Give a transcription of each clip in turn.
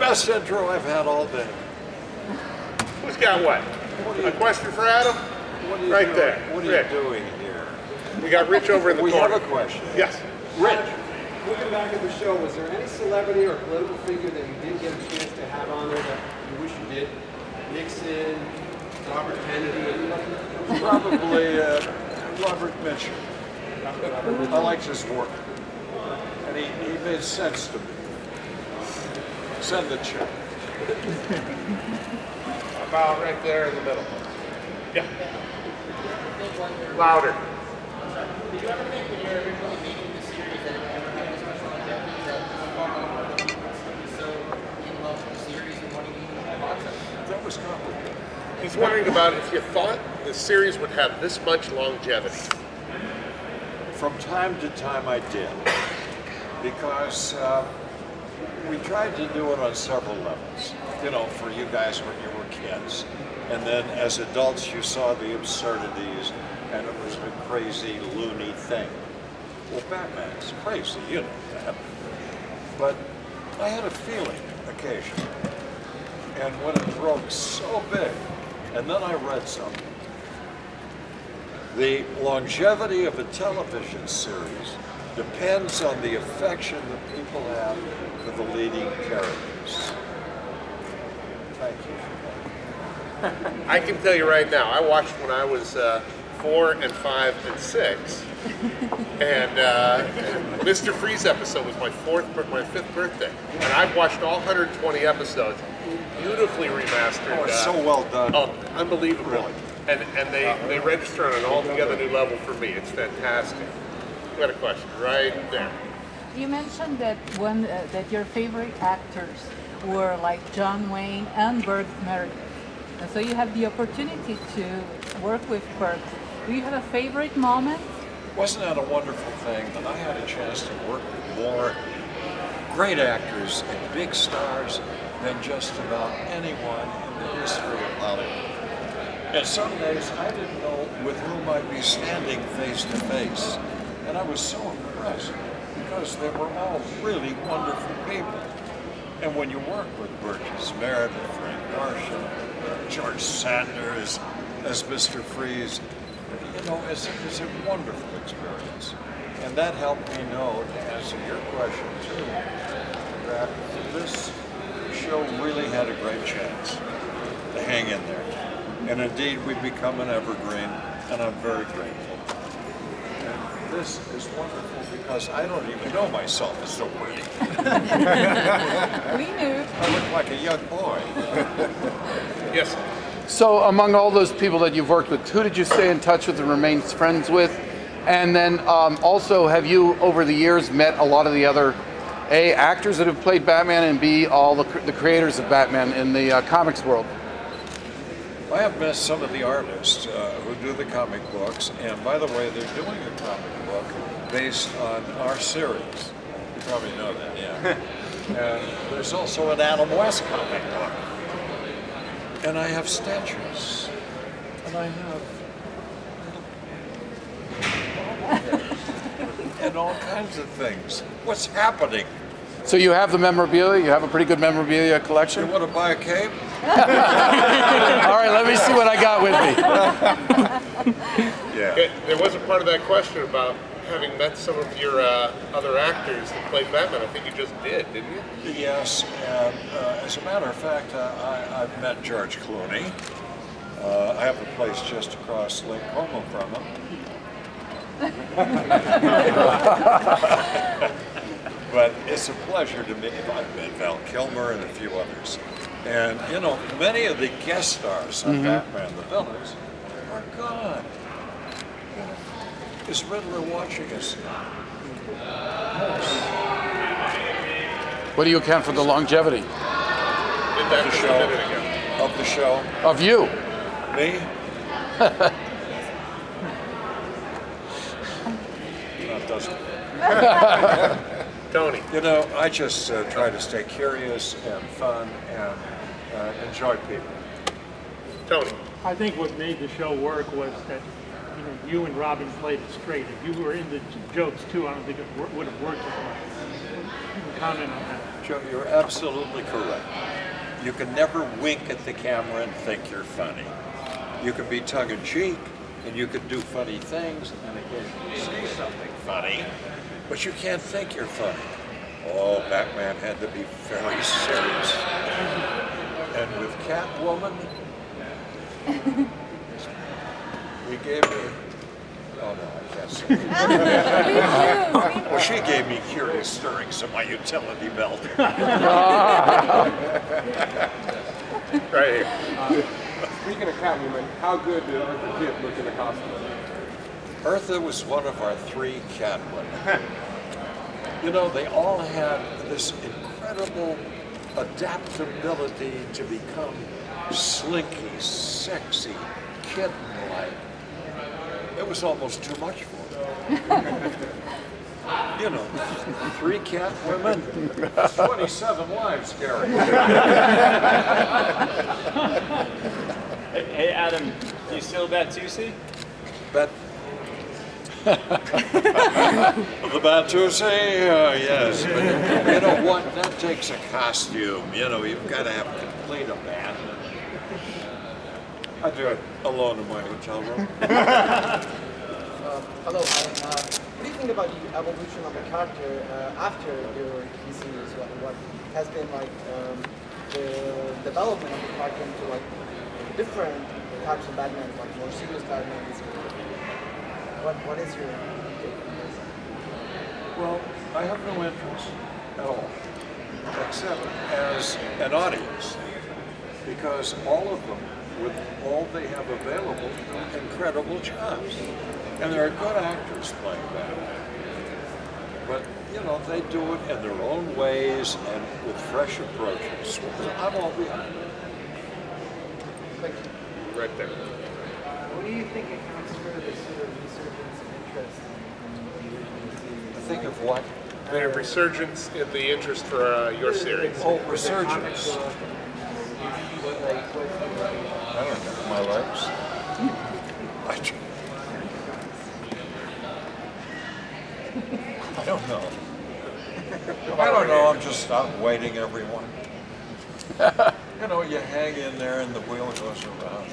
Best intro I've had all day. Who's got what? A question for Adam? Right there. What are you doing here? We got Rich over in the corner. We have a question. Yes. Rich. Looking back at the show, was there any celebrity or political figure that you didn't get a chance to have on there that you wish you did? Nixon, Robert Kennedy, anybody? Probably Robert Mitchell. I liked his work. And he made sense to me. Send the check. About right there in the middle. Yeah. Louder. Did you ever think when you were originally making the series that it would ever have this much longevity that you were so in love with the series and wanting to watch it? That was complicated. He's wondering about if you thought the series would have this much longevity. From time to time I did. Because we tried to do it on several levels. You know, for you guys when you were kids. And then as adults you saw the absurdities and it was a crazy, loony thing. Well, Batman's crazy, you know that. But I had a feeling occasionally. And when it broke so big, and then I read something. The longevity of a television series depends on the affection that people have for the leading characters. Thank you. I can tell you right now, I watched when I was 4 and 5 and 6, and Mr. Freeze episode was my 5th birthday, and I've watched all 120 episodes, beautifully remastered. Oh, it's so well done. Unbelievable. Really. And they register on an altogether new level for me. It's fantastic. We got a question right there. You mentioned that that your favorite actors were like John Wayne and Burt Meredith. And so you have the opportunity to work with Burt. Do you have a favorite moment? Wasn't that a wonderful thing that I had a chance to work with more great actors and big stars than just about anyone in the history of Hollywood? And some days I didn't know with whom I'd be standing face to face. And I was so impressed because they were all really wonderful people. And when you work with Burgess Meredith, Frank Marshall, George Sanders as Mr. Freeze, you know, it's a wonderful experience. And that helped me know, to answer your question too, that this show really had a great chance to hang in there. And indeed, we've become an evergreen, and I'm very grateful. And this is wonderful because I don't even know myself as the witty. We knew. I look like a young boy. Yes. So among all those people that you've worked with, who did you stay in touch with and remain friends with? And then also, have you, over the years, met a lot of the other A, actors that have played Batman, and B, all the creators of Batman in the comics world? I have met some of the artists who do the comic books, and by the way, they're doing a comic book based on our series. You probably know that, yeah. And there's also an Adam West comic book. And I have statues. And I have and all kinds of things. What's happening? So you have the memorabilia? You have a pretty good memorabilia collection? You want to buy a cape? All right, let me see what I got with me. Yeah. There was a part of that question about having met some of your other actors that played Batman. I think you just did, didn't you? Yes, and as a matter of fact, I've met George Clooney. I have a place just across Lake Como from him. But it's a pleasure to me. I've met Val Kilmer and a few others. And, you know, many of the guest stars on Batman, the villains, are gone. You know, is Riddler watching us now? What do you account for the longevity? Did that just a minute ago. Of the show. Of you? Me? That doesn't. Tony. You know, I just try to stay curious and fun and enjoy people. Tony. I think what made the show work was that you and Robin played it straight. If you were in the jokes too, I don't think it would have worked as much. comment on that. Joe, you're absolutely correct. You can never wink at the camera and think you're funny. You can be tongue-in-cheek, and you can do funny things, and occasionally say something funny, but you can't think you're funny. Oh, Batman had to be very serious. And with Catwoman, we gave her, oh no, I can't say it. Well, she gave me curious stirrings of my utility belt. Right here. Speaking of Catwoman, how good did Eartha Kitt look in the costume? Eartha was one of our 3 Catwomen. You know, they all had this incredible adaptability to become slinky, sexy, kitten-like. It was almost too much for them. You know, 3 Catwomen, 27 lives, Gary. Hey Adam, do you still bet Tuesday? Bet. The Batcave, yes. But you know what? That takes a costume. You know, you've got to have complete abandon. I do it alone in my hotel room. Hello, Adam. What do you think about the evolution of the character after your TV series? What has been like the development of the character into like different types of Batman, like more serious Batman? What is your take on this? Well, I have no interest at all, except as an audience, because all of them, with all they have available, do incredible jobs. And there are good actors playing Batman. But, you know, they do it in their own ways and with fresh approaches. I'm all behind it. Right there. What do you think accounts for this sort of resurgence of interest in the original series? I think of what? The resurgence in the interest for your series. Oh, resurgence. I don't know, my legs. I don't know. I don't know, I'm just outwaiting everyone. You know, you hang in there and the wheel goes around.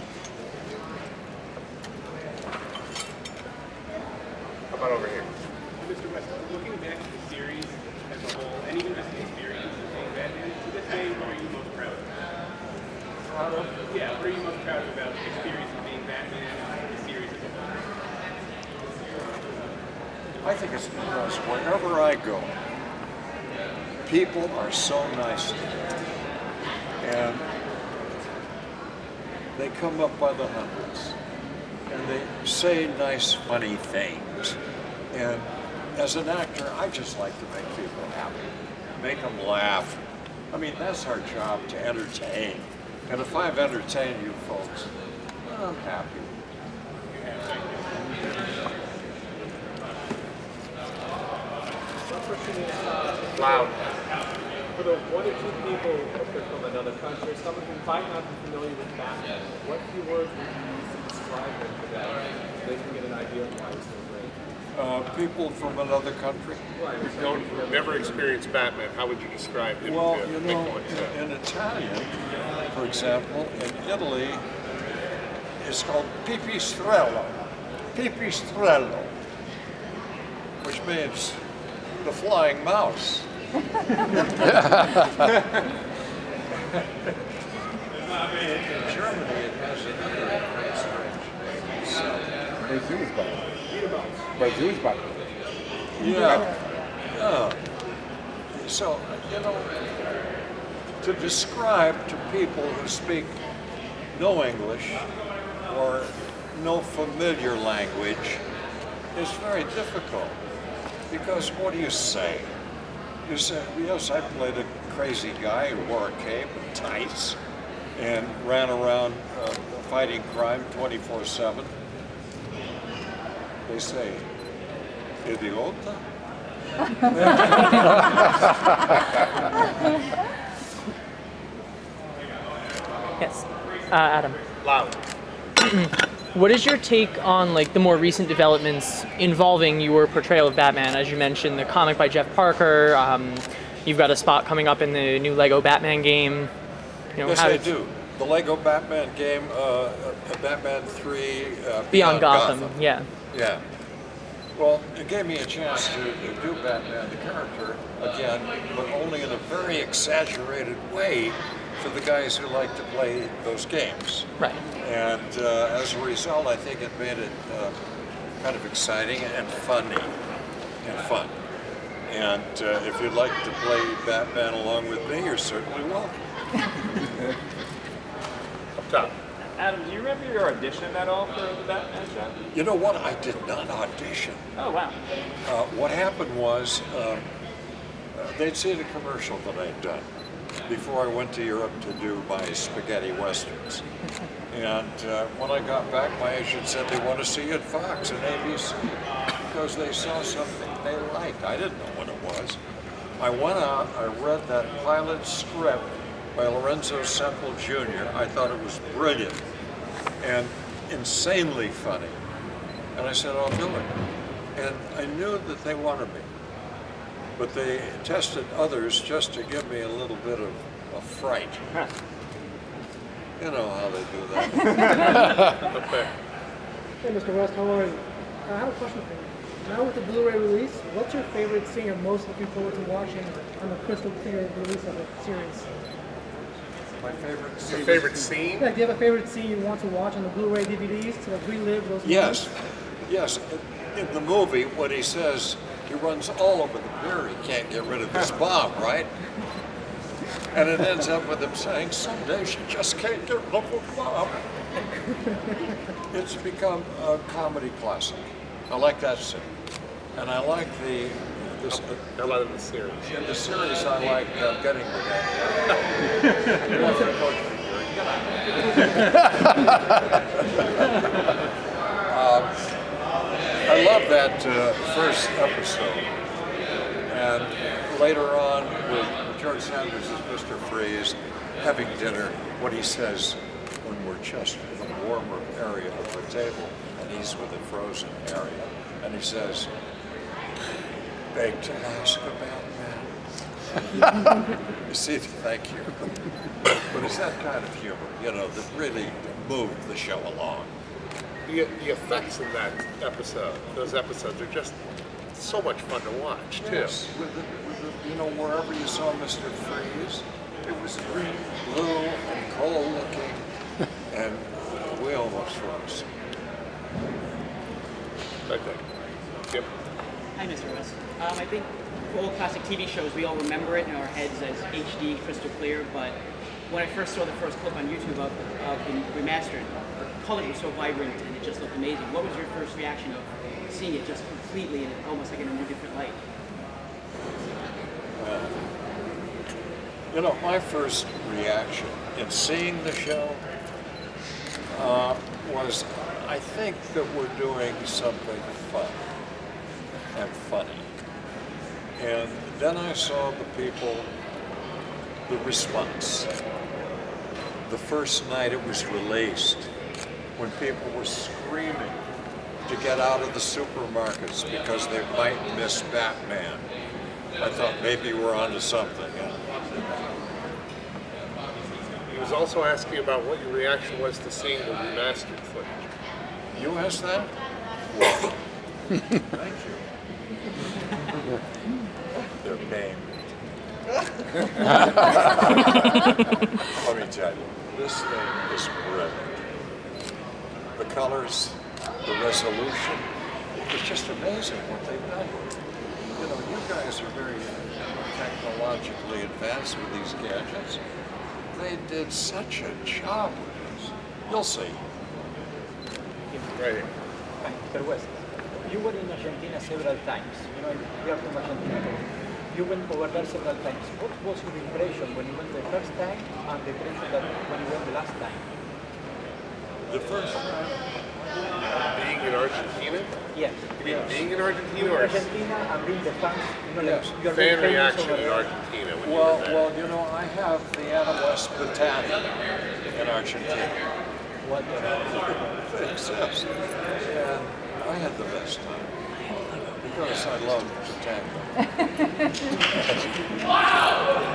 How about over here? Mr. West, looking back at the series as a whole, and even just the experience of being Batman, to this day, what are you most proud of? Yeah, what are you most proud of about the experience of being Batman and the series as a whole? I think it's because wherever I go, people are so nice to me. And they come up by the hundreds. And they say nice, funny things. And as an actor, I just like to make people happy, make them laugh. I mean, that's our job, to entertain. And if I've entertained you folks, I'm happy. My question is, Loud. for the 1 or 2 people from another country, some of who might not be familiar with Batman, what few words would you use to describe him for that? So they can get an idea of why he's so great. People from another country? Don't never experience Batman. How would you describe him? Well, to you pick know, one? in Italian, for example, in Italy, it's called pipistrello. Pipistrello, which means the flying mouse. In Germany, it has another very strange name. Yeah. So, you know, to describe to people who speak no English or no familiar language is very difficult. Because what do you say? You say, yes, I played a crazy guy who wore a cape and tights and ran around fighting crime 24/7. They say, idiota? Yes, Adam. Loud. What is your take on like the more recent developments involving your portrayal of Batman? As you mentioned, the comic by Jeff Parker, you've got a spot coming up in the new Lego Batman game. You know, Yes, how I do. The Lego Batman game, Batman 3 Beyond Gotham. Yeah. Yeah. Well, it gave me a chance to do Batman, the character, again, but only in a very exaggerated way for the guys who like to play those games. Right. And as a result, I think it made it kind of exciting and funny and fun. And if you'd like to play Batman along with me, you're certainly welcome. Up top. Adam, do you remember your audition at all for the Batman show? You know what? I did not audition. Oh, wow. What happened was they'd seen a commercial that I'd done before I went to Europe to do my spaghetti westerns. And when I got back, my agent said they want to see you at Fox and ABC because they saw something they liked. I didn't know what it was. I went out, I read that pilot script by Lorenzo Semple Jr. I thought it was brilliant and insanely funny. And I said, I'll do it. And I knew that they wanted me. But they tested others just to give me a little bit of a fright. You know how they do that. Okay. Hey, Mr. West, how are you? I have a question for you. Now with the Blu-ray release, what's your favorite scene you're most looking forward to watching on the crystal clear release of the series? My favorite scene. Your favorite scene? Yeah, do you have a favorite scene you want to watch on the Blu-ray DVDs to like, relive those Yes, moments? yes. In the movie, when he says he runs all over the pier, he can't get rid of this bomb, right? And it ends up with him saying, someday she just can't get rid of the bomb. It's become a comedy classic. I like that scene. And I like this. How about in the series? In the series, I like getting with that. You want to coach me, I love that first episode. And later on, with George Sanders as Mr. Freeze, having dinner, what he says when we're just in a warmer area of the table, and he's with a frozen area, and he says, beg to ask about Batman. You see, thank you. But it's that kind of humor, you know, that really moved the show along. The effects in that episode, those episodes are just so much fun to watch, too. Yes, you know, wherever you saw Mr. Freeze, it was green, blue, and cold looking, and we almost froze. Okay. Yep. Hi, Mr. West. I think for old classic TV shows, we all remember it in our heads as HD, crystal clear, but when I first saw the first clip on YouTube of the remastered, the color was so vibrant and it just looked amazing. What was your first reaction of seeing it just completely and almost like in a new different light? You know, my first reaction in seeing the show was, I think that we're doing something fun and funny. And then I saw the people, the response. The first night it was released, when people were screaming to get out of the supermarkets because they might miss Batman. I thought maybe we're onto something. He was also asking about what your reaction was to seeing the remastered footage. You asked that? Well, thank you. They're paying me. Let me tell you, this thing is brilliant. The colors, the resolution, it's just amazing what they've done. You know, you guys are very technologically advanced with these gadgets. They did such a job with this. You'll see. Right. Mr. West, you were in Argentina several times. You know, we are from Argentina. You went over there several times. What was your impression when you went the first time and the impression that when you went the last time? The first time? Being in Argentina? Yes. You mean being in Argentina? In Or Argentina and being the fans, you know, Yes. you're fan very famous reaction over in there. Argentina when you Well, were there? well, you know, I have the Anna West Battalion in Argentina. What They exist. And I had the best time. because I love the tango.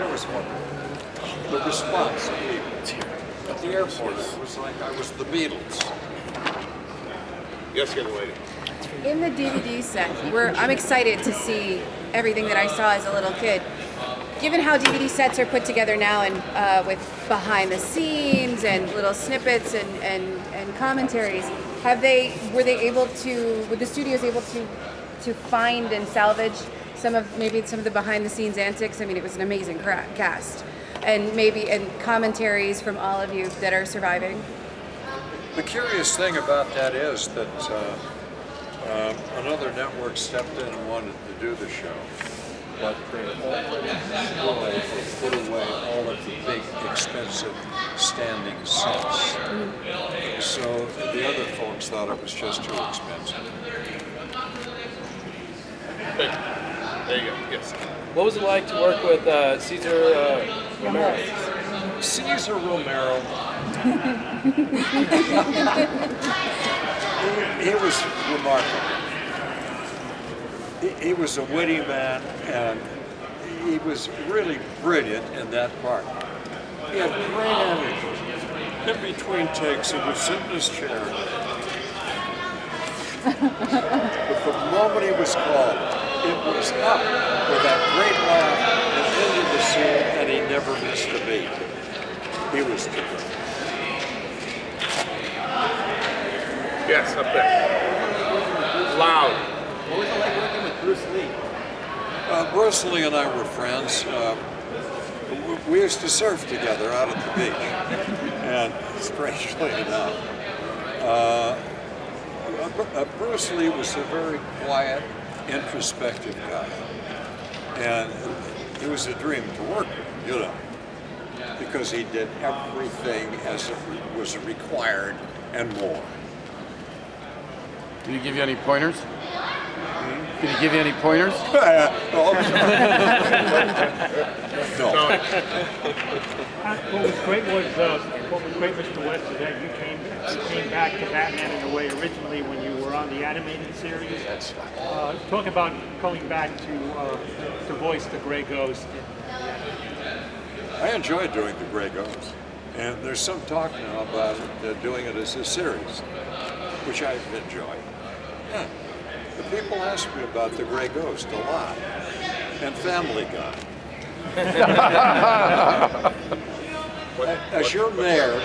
It was wonderful. The response of people at the airport, it was like I was the Beatles. Yes, young lady. In the DVD set, I'm excited to see everything that I saw as a little kid. Given how DVD sets are put together now, and with behind the scenes and little snippets and commentaries, were the studios able to find and salvage some of the behind the scenes antics? I mean, it was an amazing cast, and commentaries from all of you that are surviving. The curious thing about that is that another network stepped in and wanted to do the show, but they already put away all of the big, expensive standing sets. So the other folks thought it was just too expensive. There you go. Yes. What was it like to work with Cesar Romero? Cesar Romero. He was remarkable. He was a witty man, and he was really brilliant in that part. He had great energy. In between takes, he would sit in his chair. But the moment he was called, it was up with that great laugh and into the scene, and he never missed a beat. He was terrific. Yes, up there. Loud. What was it like working with Bruce Lee? Bruce Lee and I were friends. We used to surf together out at the beach. And strangely enough, Bruce Lee was a very quiet, introspective guy. And he was a dream to work with, you know, because he did everything as it was required and more. Did he give you any pointers? Did he give you any pointers? No. What was great, Mr. West, is that you came back to Batman in a way originally when you were on the animated series. Talk about coming back to voice the Grey Ghost. I enjoyed doing the Grey Ghost, and there's some talk now about doing it as a series, which I've enjoyed. Yeah. The people ask me about the Grey Ghost a lot, and Family Guy. As your mayor,